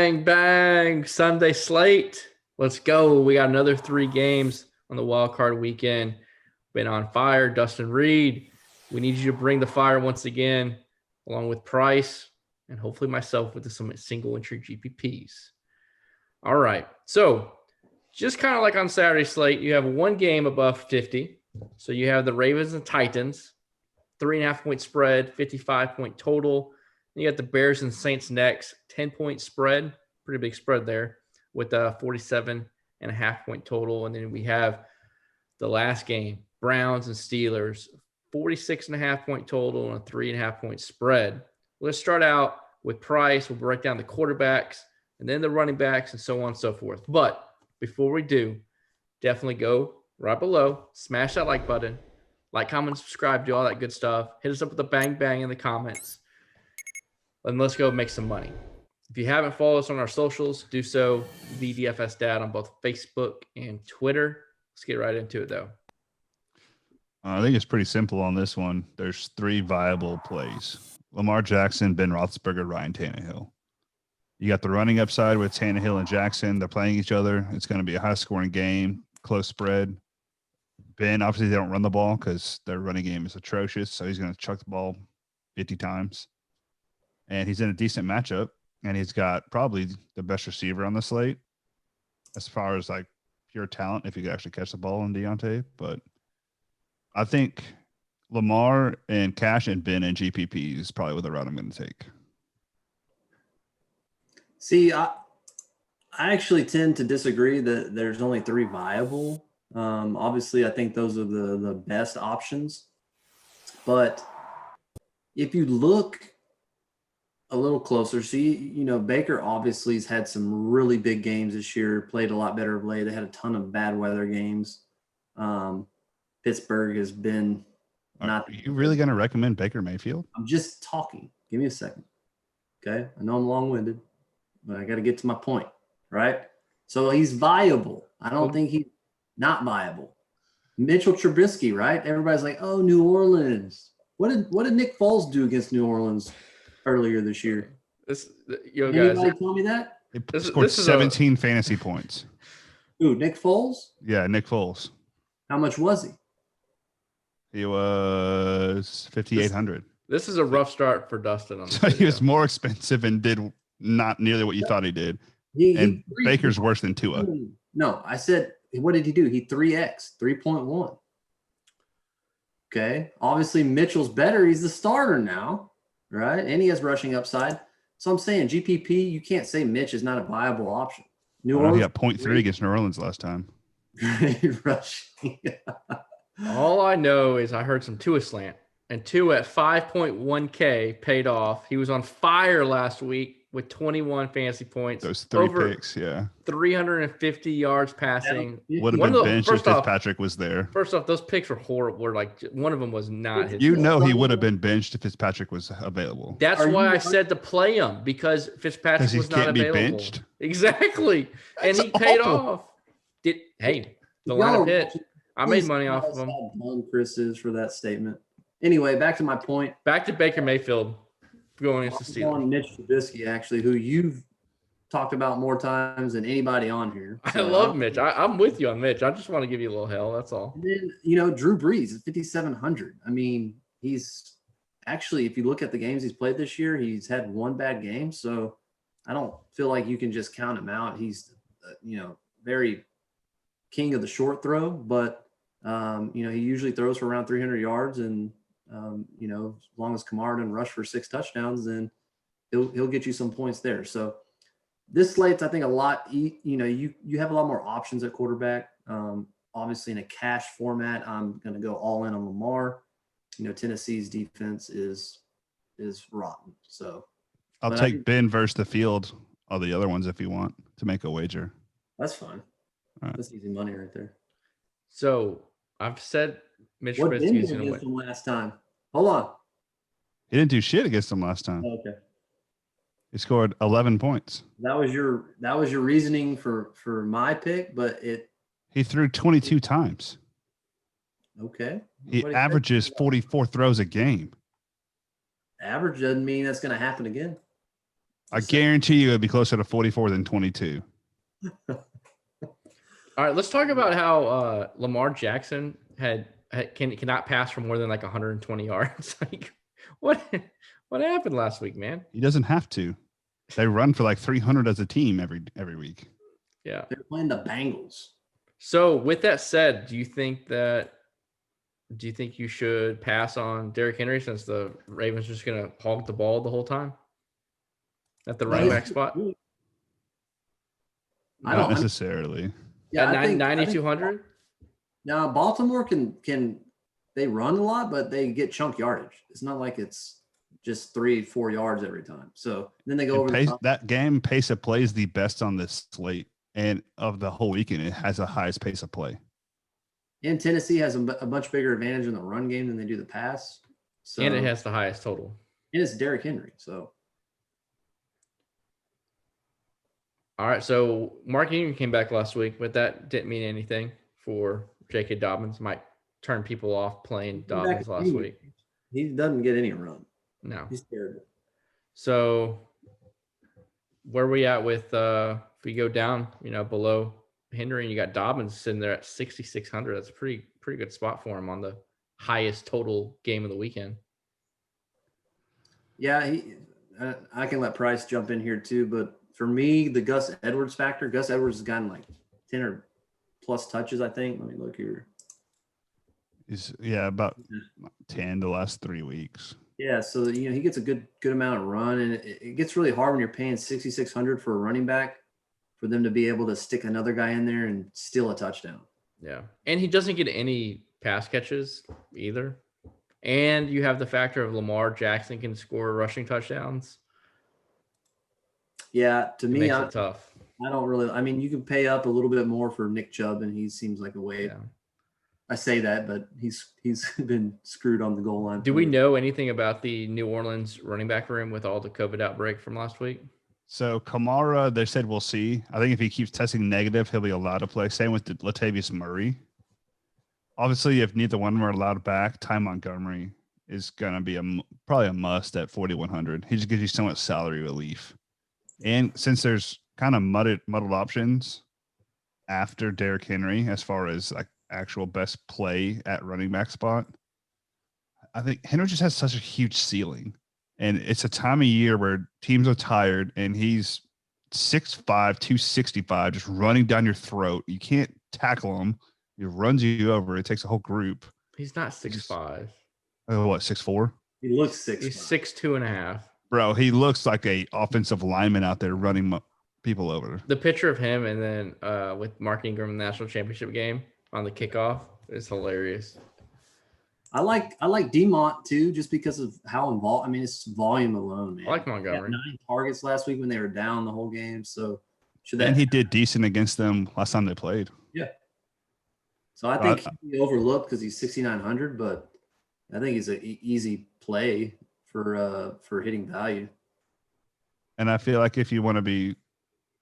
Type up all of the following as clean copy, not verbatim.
Bang, bang. Sunday slate. Let's go. We got another 3 games on the wild card weekend. Been on fire. Dustin Reed, we need you to bring the fire once again, along with Price and hopefully myself with some single entry GPPs. All right. So just kind of like on Saturday slate, you have one game above 50. So you have the Ravens and Titans, 3.5 point spread, 55-point total. You got the Bears and Saints next, 10-point spread, pretty big spread there with a 47.5-point total. And then we have the last game, Browns and Steelers, 46.5-point total and a 3.5-point spread. Let's start out with Price. We'll break down the quarterbacks and then the running backs and so on and so forth. But before we do, definitely go right below, smash that like button, like, comment, subscribe, do all that good stuff. Hit us up with a bang, bang in the comments. And let's go make some money. If you haven't followed us on our socials, do so. The DFS Dad on both Facebook and Twitter. Let's get right into it, though. I think it's pretty simple on this one. There's 3 viable plays: Lamar Jackson, Ben Roethlisberger, Ryan Tannehill. You got the running upside with Tannehill and Jackson. They're playing each other. It's going to be a high-scoring game, close spread. Ben, obviously, they don't run the ball because their running game is atrocious, so he's going to chuck the ball 50 times. And he's in a decent matchup, and he's got probably the best receiver on the slate as far as like pure talent, if you could actually catch the ball in Deontay. But I think Lamar and Cash and Ben and GPP is probably what the route I'm going to take. See, I actually tend to disagree that there's only 3 viable. Obviously, I think those are the best options. But if you look a little closer, see, Baker obviously has had some really big games this year, played a lot better of late. They had a ton of bad weather games. Pittsburgh has been not. Are you really going to recommend Baker Mayfield? I'm just talking. Give me a second. Okay. I know I'm long-winded, but I got to get to my point, right? So he's viable. I don't think he's not viable. Mitchell Trubisky, right? Everybody's like, oh, New Orleans. What did Nick Foles do against New Orleans earlier this year? Anybody tell me that? He scored 17 fantasy points. Who, Nick Foles? Yeah, Nick Foles. How much was he? He was 5,800. This is a rough start for Dustin. So he was more expensive and did not nearly what you thought he did. And Baker's worse than Tua. No, I said, what did he do? He 3X, 3.1. Okay. Obviously, Mitchell's better. He's the starter now, right? And he has rushing upside. So I'm saying GPP, you can't say Mitch is not a viable option. New Orleans, he got 0.3 against New Orleans last time. Rushing. All I know is I heard some Tua slant, and Tua at 5.1K paid off. He was on fire last week with 21 fantasy points. Those 3 picks, yeah. 350 yards passing. Would have been benched if Fitzpatrick was there. First off, those picks were horrible. Like, one of them was not his. He would have been benched if Fitzpatrick was available. That's why I said to play him, because Fitzpatrick was not available. Be benched. Exactly. And he paid off. The lineup hit. I made money off of him. How dumb Chris is for that statement. Anyway, back to my point. Back to Baker Mayfield going against the Steelers. On Mitch Trubisky, actually, who you've talked about more times than anybody on here. So, I love Mitch. I'm with you on Mitch. I just want to give you a little hell. That's all. And then, Drew Brees at 5,700. I mean, he's actually, if you look at the games he's played this year, he's had 1 bad game. So I don't feel like you can just count him out. He's, very king of the short throw, but he usually throws for around 300 yards, and as long as Kamara doesn't rush for 6 touchdowns, then he'll get you some points there. So this slate's, I think, a lot. You have a lot more options at quarterback. Obviously, in a cash format, I'm going to go all in on Lamar. Tennessee's defense is rotten. So I'll take Ben versus the field. All the other ones, if you want to make a wager. That's fine. Right. That's easy money right there. So I've said Mitch Trubisky is going to win. Last time. Hold on. He didn't do shit against them last time. Oh, okay. He scored 11 points. That was your reasoning for my pick, but he threw 22 times. Okay. He averages 44 throws a game. Average doesn't mean that's going to happen again. I guarantee you it'd be closer to 44 than 22. All right, let's talk about how Lamar Jackson cannot pass for more than like 120 yards. Like, what happened last week, man? He doesn't have to. They run for like 300 as a team every week. Yeah, They're playing the Bengals. So with that said, do you think you should pass on Derrick Henry since the Ravens are just gonna hog the ball the whole time at the running back spot? Not necessarily. Yeah, At I think 9,200. Now Baltimore can they run a lot, but they get chunk yardage. It's not like it's just 3-4 yards every time. So then they go over the top. That game pace of play is the best on this slate, and of the whole weekend, it has the highest pace of play. And Tennessee has a much bigger advantage in the run game than they do the pass. So And it has the highest total. And it's Derrick Henry. So all right. So Mark Ingram came back last week, but that didn't mean anything for J.K. Dobbins. Might turn people off playing Dobbins last week. He doesn't get any run. No. He's terrible. So where are we at with if we go down, below Henry, and you got Dobbins sitting there at 6,600. That's a pretty good spot for him on the highest total game of the weekend. Yeah, I can let Price jump in here too, but for me, the Gus Edwards factor. Gus Edwards has gotten like 10 or plus touches, I think. Let me look here. About 10 the last 3 weeks. Yeah, so he gets a good amount of run, and it gets really hard when you're paying 6,600 for a running back for them to be able to stick another guy in there and steal a touchdown. Yeah, and he doesn't get any pass catches either. And you have the factor of Lamar Jackson can score rushing touchdowns. Yeah, to me, it's tough. I don't really. I mean, you can pay up a little bit more for Nick Chubb, and he seems like a way. Yeah. I say that, but he's been screwed on the goal line. Do we know anything about the New Orleans running back room with all the COVID outbreak from last week? So Kamara, they said we'll see. I think if he keeps testing negative, he'll be allowed to play. Same with Latavius Murray. Obviously, if neither one were allowed back, Ty Montgomery is going to be probably a must at 4,100. He just gives you so much salary relief. And since there's kind of muddled options after Derrick Henry, as far as like actual best play at running back spot, I think Henry just has such a huge ceiling. And it's a time of year where teams are tired, and he's 6'5", 265, just running down your throat. You can't tackle him. He runs you over. It takes a whole group. He's not 6'5". Oh, what, 6'4"? He looks 6'5". He's 6'2.5". Bro, he looks like a offensive lineman out there running people over. The picture of him and then with Mark Ingram in the national championship game on the kickoff is hilarious. I like DeMont too, just because of how involved. I mean, it's volume alone, man. I like Montgomery. 9 targets last week when they were down the whole game. So and he did decent against them last time they played. Yeah. So I think he overlooked because he's 6,900, but I think he's an easy play for hitting value. And I feel like if you want to be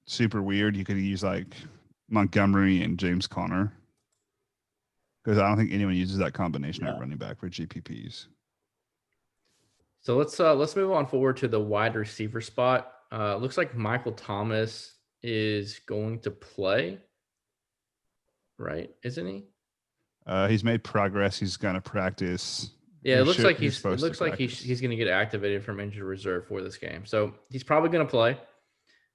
super weird, you could use like Montgomery and James Conner, because I don't think anyone uses that combination at running back for GPPs. So let's move on forward to the wide receiver spot. Looks like Michael Thomas is going to play, right? Isn't he? He's made progress. He's going to practice. Yeah, it looks like he's going to get activated from injured reserve for this game. So he's probably going to play.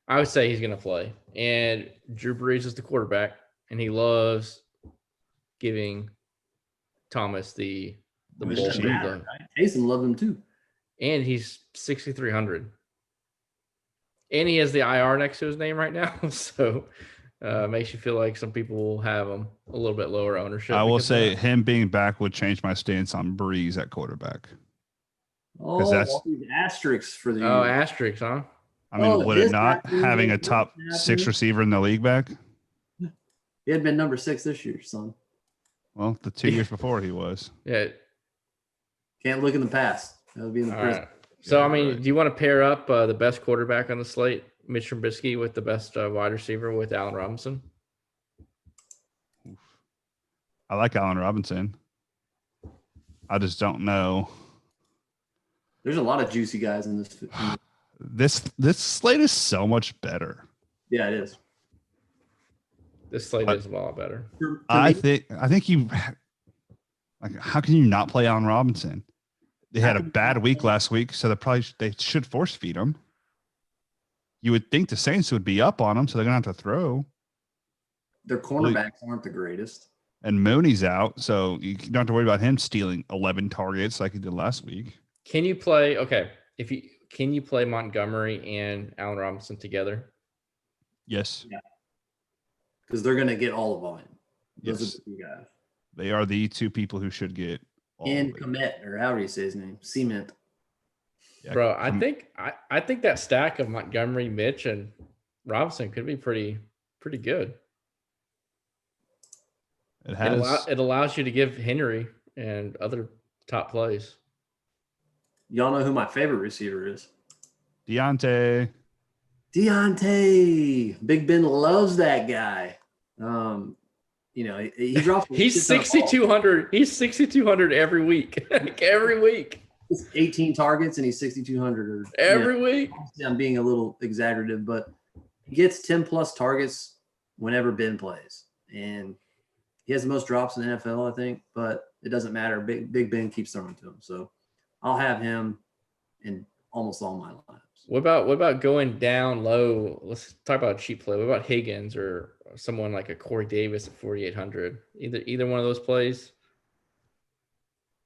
I would say he's going to play. And Drew Brees is the quarterback, and he loves giving Thomas the ball. Taysom loved him too. And he's 6,300. And he has the IR next to his name right now. So makes you feel like some people will have him a little bit lower ownership. I will say him being back would change my stance on Breeze at quarterback. Oh, that's asterisks for the asterisks, huh? I mean, would it not having a top 6 receiver in the league back? He had been number 6 this year, son. Well, the 2 years before he was. Yeah. Can't look in the past. That would be in the present. Right. So, do you want to pair up the best quarterback on the slate, Mitch Trubisky, with the best wide receiver with Allen Robinson? I like Allen Robinson. I just don't know. There's a lot of juicy guys in this. This slate is so much better. Yeah, it is. This slate is a lot better. For I me, think you like. How can you not play Allen Robinson? They had a bad week last week, so they should force feed him. You would think the Saints would be up on him, so they're gonna have to throw. their cornerbacks aren't the greatest. And Mooney's out, so you don't have to worry about him stealing 11 targets like he did last week. Can you play? Okay, can you play Montgomery and Allen Robinson together? Yes. Yeah. Because they're going to get all the volume. Those Yes. are the two guys. They are the two people who should get all And of it. Komet, or however you say his name, Cement. Yeah, Bro, I think that stack of Montgomery, Mitch, and Robinson could be pretty good. It allows you to give Henry and other top plays. Y'all know who my favorite receiver is? Deontay. Big Ben loves that guy. He drops. He's 6,200. He's 6,200 every week. Every week. 18 targets and he's 6,200. Every week. I'm being a little exaggerative, but he gets 10 plus targets whenever Ben plays, and he has the most drops in the NFL, I think. But it doesn't matter. Big Ben keeps throwing to him, so I'll have him in almost all my lineups. What about going down low? Let's talk about a cheap play. What about Higgins or someone like a Corey Davis at 4,800? Either one of those plays.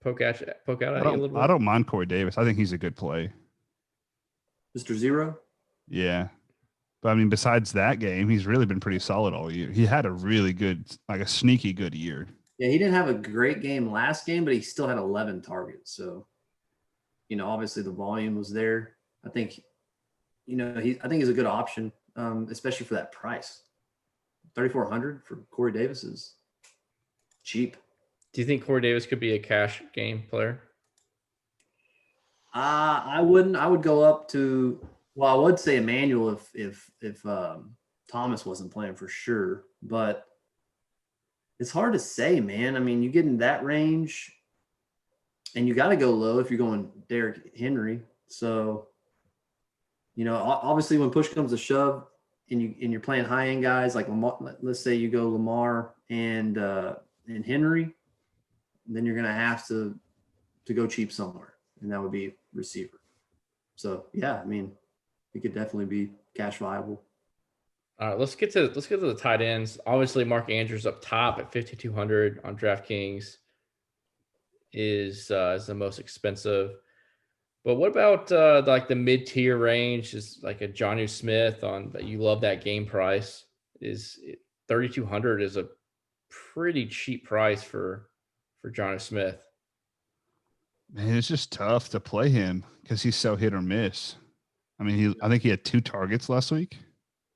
Poke out at you a little bit. I don't mind Corey Davis. I think he's a good play. Mr. Zero? Yeah. But I mean, besides that game, he's really been pretty solid all year. He had a really good, like a sneaky good year. Yeah, he didn't have a great game last game, but he still had 11 targets. So, obviously the volume was there. I think, I think he's a good option, especially for that price. 3,400 for Corey Davis is cheap. Do you think Corey Davis could be a cash game player? I wouldn't. I would go up to. Well, I would say Emmanuel if Thomas wasn't playing for sure, but it's hard to say, man. I mean, you get in that range, and you got to go low if you're going Derrick Henry. So, obviously, when push comes to shove, and you're playing high end guys like Lamar, let's say you go Lamar and Henry, then you're gonna have to go cheap somewhere, and that would be receiver. So yeah, I mean, it could definitely be cash viable. All right, let's get to the tight ends. Obviously, Mark Andrews up top at 5,200 on DraftKings is the most expensive. But what about like the mid tier range? Is like a Jonnu Smith on that you love that game price? Is 3,200 is a pretty cheap price for Jonnu Smith. Man, it's just tough to play him because he's so hit or miss. I mean, I think he had 2 targets last week.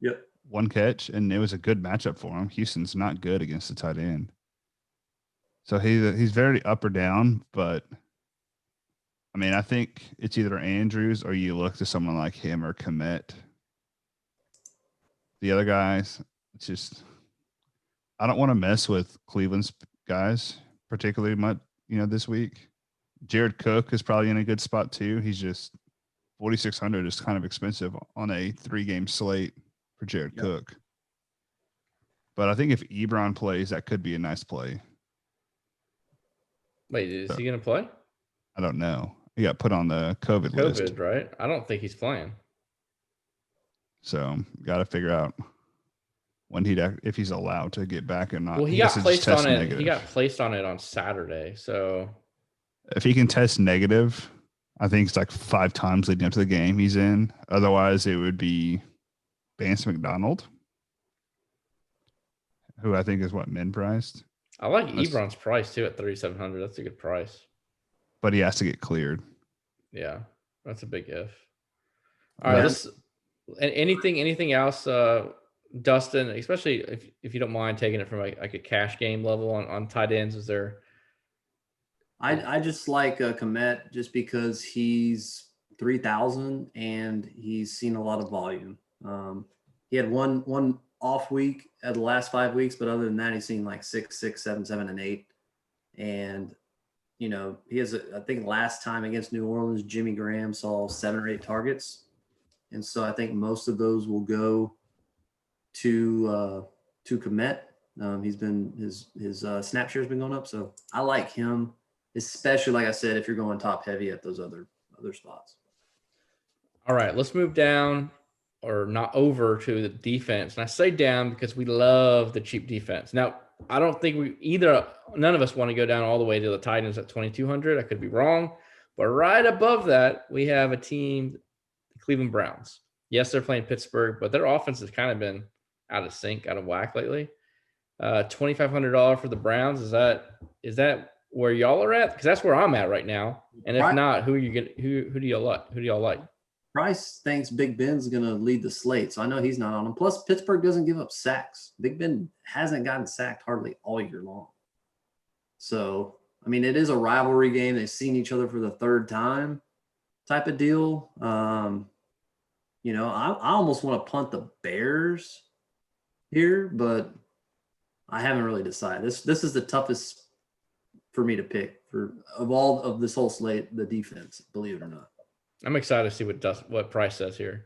Yep. 1 catch, and it was a good matchup for him. Houston's not good against the tight end. So he's very up or down, but I mean, I think it's either Andrews or you look to someone like him or Komet. The other guys, it's just I don't want to mess with Cleveland's guys, particularly much, this week. Jared Cook is probably in a good spot too. He's just 4,600 is kind of expensive on a 3-game slate for Jared Cook. But I think if Ebron plays, that could be a nice play. Wait, is he going to play? I don't know. He got put on the COVID list. Right? I don't think he's playing. So got to figure out when if he's allowed to get back or not. Well, he got placed on it. He got placed on it on Saturday. So if he can test negative, I think it's like 5 times leading up to the game he's in. Otherwise, it would be Vance McDonald, who I think is min priced. I like Ebron's price too at 3,700. That's a good price. But he has to get cleared. Yeah, that's a big if. All right, anything else, Dustin? Especially if you don't mind taking it from like a cash game level on tight ends. Is there? I just like Komet just because he's 3,000 and he's seen a lot of volume. He had one off week at the last 5 weeks, but other than that, he's seen like 6, 7, 7, and 8. And he has I think last time against New Orleans, Jimmy Graham saw 7 or 8 targets. And so I think most of those will go to Komet. His snap share has been going up. So I like him, especially, like I said, if you're going top heavy at those other spots. All right, let's move down or not over to the defense. And I say down because we love the cheap defense. Now, I don't think none of us want to go down all the way to the Titans at 2,200. I could be wrong. But right above that, we have a team, the Cleveland Browns. Yes, they're playing Pittsburgh, but their offense has kind of been out of sync, out of whack lately. $2,500 for the Browns. Is that where y'all are at? Because that's where I'm at right now. And if not, who do y'all like? Price thinks Big Ben's going to lead the slate, so I know he's not on him. Plus, Pittsburgh doesn't give up sacks. Big Ben hasn't gotten sacked hardly all year long. So, I mean, it is a rivalry game. They've seen each other for the third time type of deal. You know, I almost want to punt the Bears here, but I haven't really decided. This is the toughest for me to pick of all of this whole slate, the defense, believe it or not. I'm excited to see what Price says here.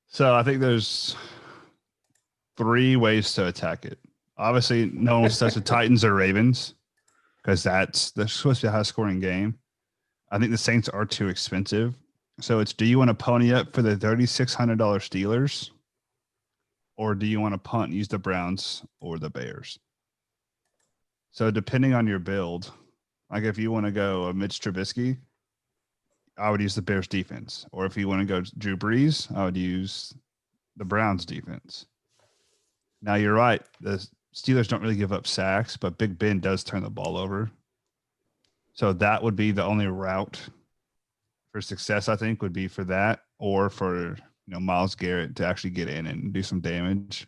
So I think there's 3 ways to attack it. Obviously, no one wants to touch the Titans or Ravens because they're supposed to be a high-scoring game. I think the Saints are too expensive. So do you want to pony up for the $3,600 Steelers, or do you want to punt and use the Browns or the Bears? So depending on your build, like if you want to go a Mitch Trubisky, I would use the Bears defense. Or if you want to go Drew Brees, I would use the Browns defense. Now you're right. The Steelers don't really give up sacks, but Big Ben does turn the ball over. So that would be the only route for success, I think, would be for that, or for Myles Garrett to actually get in and do some damage.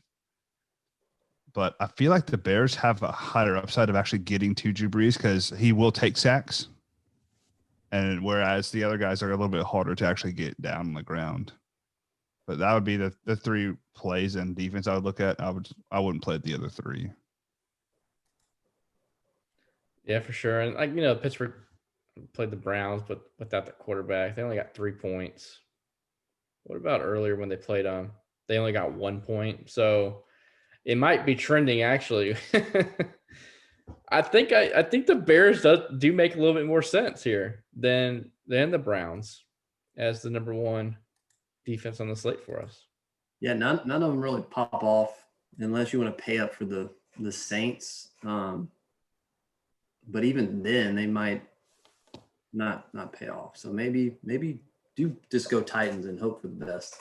But I feel like the Bears have a higher upside of actually getting to Drew Brees because he will take sacks. And whereas the other guys are a little bit harder to actually get down on the ground. But that would be the 3 plays in defense I would look at. I wouldn't play the other 3. Yeah, for sure. And Pittsburgh played the Browns, but without the quarterback, they only got 3 points. What about earlier when they played them? They only got 1 point. So it might be trending actually. I think the Bears do make a little bit more sense here than the Browns as the number 1 defense on the slate for us. Yeah, none of them really pop off unless you want to pay up for the Saints. But even then, they might not pay off. So maybe do just go Titans and hope for the best.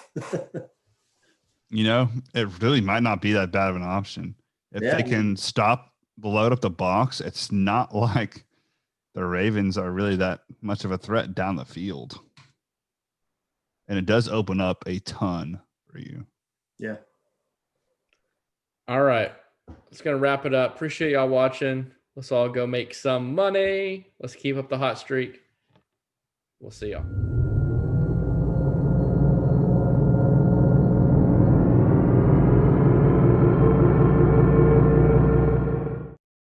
It really might not be that bad of an option. If they can load up the box, it's not like the Ravens are really that much of a threat down the field. And it does open up a ton for you. Yeah. All right. That's going to wrap it up. Appreciate y'all watching. Let's all go make some money. Let's keep up the hot streak. We'll see y'all.